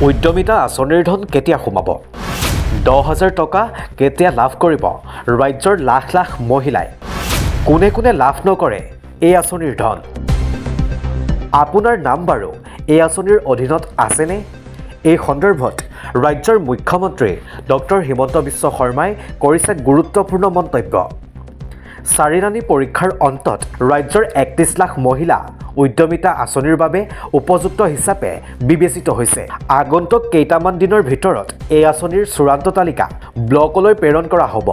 উদ্যমিতা আঁচনিৰ ধন কেতিয়া সোমাব 10,000 টকা কেতিয়া লাভ কৰিব ৰাজ্যৰ লাখ লাখ মহিলাই কোনে কোনে লাভ নকৰে এই আঁচনিৰ ধন আপোনাৰ নাম বাৰু এই আঁচনিৰ অধীনত আছেনে এই সন্দৰ্ভত ৰাজ্যৰ মুখ্যমন্ত্ৰী ডক্টৰ হিমন্ত বিশ্ব শৰ্মাই কৰিছে গুৰুত্বপূৰ্ণ মন্তব্য চাৰিৰাণী পৰীক্ষাৰ অন্তত ৰাজ্যৰ 31 লাখ মহিলা উদ্যমিতা আঁচনিৰ বাবে উপযুক্ত হিচাপে বিবেচিত হৈছে আগন্তুক কেইটামান দিনৰ ভিতৰত এই আঁচনিৰ চূড়ান্ত তালিকা ব্লকলৈ প্ৰেৰণ কৰা হ'ব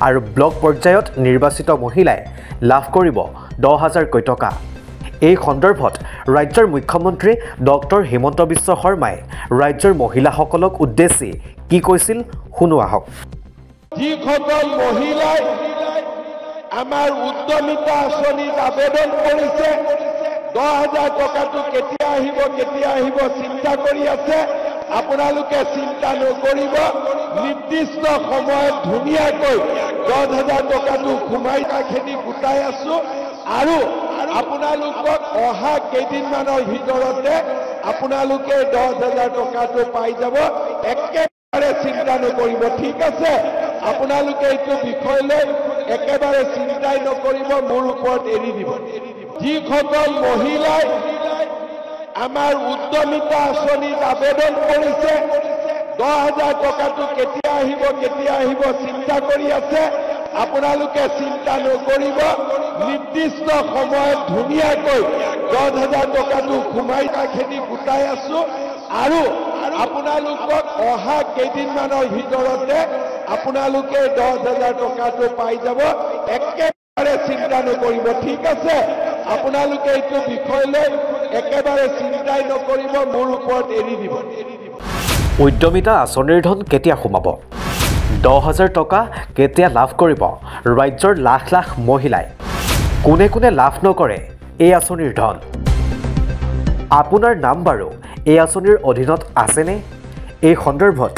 আৰু ব্লক পৰ্যায়ত নিৰ্বাচিত মহিলাই লাভ কৰিব 10,000 টকা এই সন্দৰ্ভত ৰাজ্যৰ মুখ্যমন্ত্ৰী ডক্টৰ হিমন্ত বিশ্ব শৰ্মাই ৰাজ্যৰ মহিলাসকলক উদ্দেশ্যি কি কৈছিল শুনো আহক যিসকল মহিলাই আমাৰ উদ্যমিতা আঁচনিত আবেদন কৰিছে 10,000 টকাটো কেতিয়া আহিব চিন্তা কৰি আছে আপোনালোকে চিন্তা নকৰিব নিৰ্দিষ্ট সময়ত ধুনীয়াকৈ 10,000 টকাটো ঘুমাই ৰাখি গোটাই আছো আৰু আপোনালোকক অহা কেইদিনমানৰ ভিতৰতে আপোনালোকে 10,000 টকাটো পাই যাব একেবাৰে চিন্তা নকৰিব ঠিক আছে আপোনালোকে এইটো বিষয় লৈ একেবাৰে চিন্তাই নকৰিব মোৰ ওপৰত এৰি দিব যিসকল মহিলাই আমাৰ উদ্যমিতা আঁচনিত আবেদন কৰিছে 10,000 টকাটো কেতিয়া আহিব চিন্তা কৰি আছে আপোনালোকে চিন্তা নকৰিব নিৰ্দিষ্ট সময়ত ধুনীয়াকৈ 10,000 টকাটো ঘুমাই ৰাখি গোটাই আছো আৰু আপোনালোকক অহা কেইদিনমানৰ ভিতৰতে আপোনালোকে 10,000 টকাটো পাই যাব একেবাৰে চিন্তা নকৰিব ঠিক আছে আপোনালোকে এইটো বিষয় লৈ একেবাৰে চিন্তাই নকৰিব মোৰ ওপৰত এৰি দিব উদ্যমিতা আঁচনিৰ ধন কেতিয়া সোমাব 10,000 টকা কেতিয়া লাভ কৰিব ৰাজ্যৰ লাখ লাখ মহিলাই কোনে কোনে লাভ নকৰে এই আঁচনিৰ ধন আপোনাৰ নাম বাৰু এই আঁচনিৰ অধীনত আছেনে এই সন্দৰ্ভত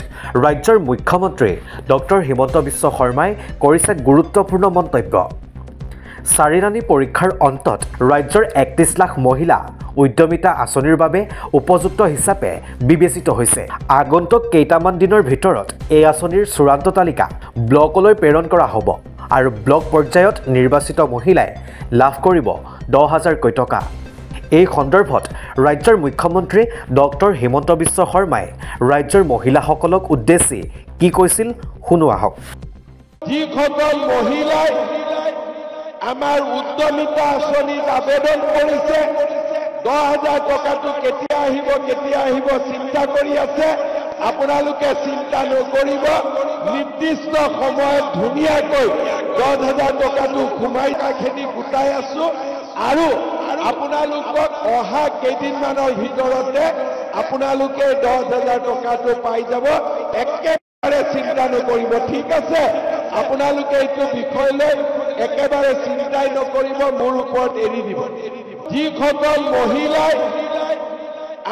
ৰাজ্যৰ মুখ্যমন্ত্ৰী ডক্টৰ হিমন্ত বিশ্ব শৰ্মাই কৰিছে গুৰুত্বপূৰ্ণ মন্তব্য চাৰিৰাণী পৰীক্ষাৰ অন্তত ৰাজ্যৰ 31 লাখ মহিলা উদ্যমিতা আঁচনিৰ বাবে উপযুক্ত হিচাপে বিবেচিত হৈছে আগন্তুক কেইটামান দিনৰ ভিতৰত এই আঁচনিৰ চূড়ান্ত তালিকা ব্লকলৈ প্ৰেৰণ কৰা হ'ব আৰু ব্লক পৰ্যায়ত নিৰ্বাচিত মহিলাই লাভ কৰিব 10,000 টকা এই সন্দৰ্ভত ৰাজ্যৰ মুখ্যমন্ত্ৰী ডক্টৰ হিমন্ত বিশ্ব শৰ্মাই ৰাজ্যৰ মহিলাসকলক উদ্দেশ্যি কি কৈছিল শুনো আহক যিসকল মহিলাই আমাৰ উদ্যমিতা আঁচনিত আবেদন কৰিছে 10,000 টকাটো কেতিয়া আহিব চিন্তা কৰি আছে আপোনালোকে চিন্তা নকৰিব নিৰ্দিষ্ট সময়ত ধুনীয়াকৈ 10,000 টকাটো ঘুমাই ৰাখি গোটাই আছো আৰু আপোনালোকক অহা কেইদিনমানৰ ভিতৰতে আপোনালোকে 10,000 টকাটো পাই যাব একেবাৰে চিন্তা নকৰিব ঠিক আছে আপোনালোকে এইটো বিষয় লৈ একেবাৰে চিন্তাই নকৰিব মোৰ ওপৰত এৰি দিব যিসকল মহিলাই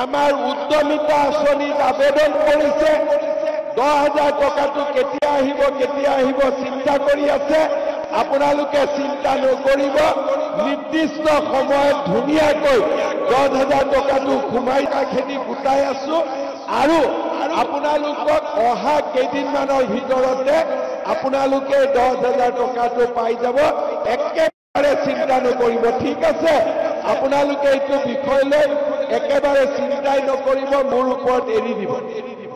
আমাৰ উদ্যমিতা আঁচনিত আবেদন কৰিছে 10,000 টকাটো কেতিয়া আহিব চিন্তা কৰি আছে আপোনালোকে চিন্তা নকৰিব নিৰ্দিষ্ট সময়ত ধুনীয়াকৈ 10,000 টকাটো ঘুমাই ৰাখি গোটাই আছো আৰু আপোনালোকক অহা কেইদিনমানৰ ভিতৰতে আপোনালোকে 10,000 টকাটো পাই যাব একেবাৰে চিন্তা নকৰিব ঠিক আছে আপোনালোকে এইটো বিষয় লৈ একেবাৰে চিন্তাই নকৰিব মোৰ ওপৰত এৰি দিব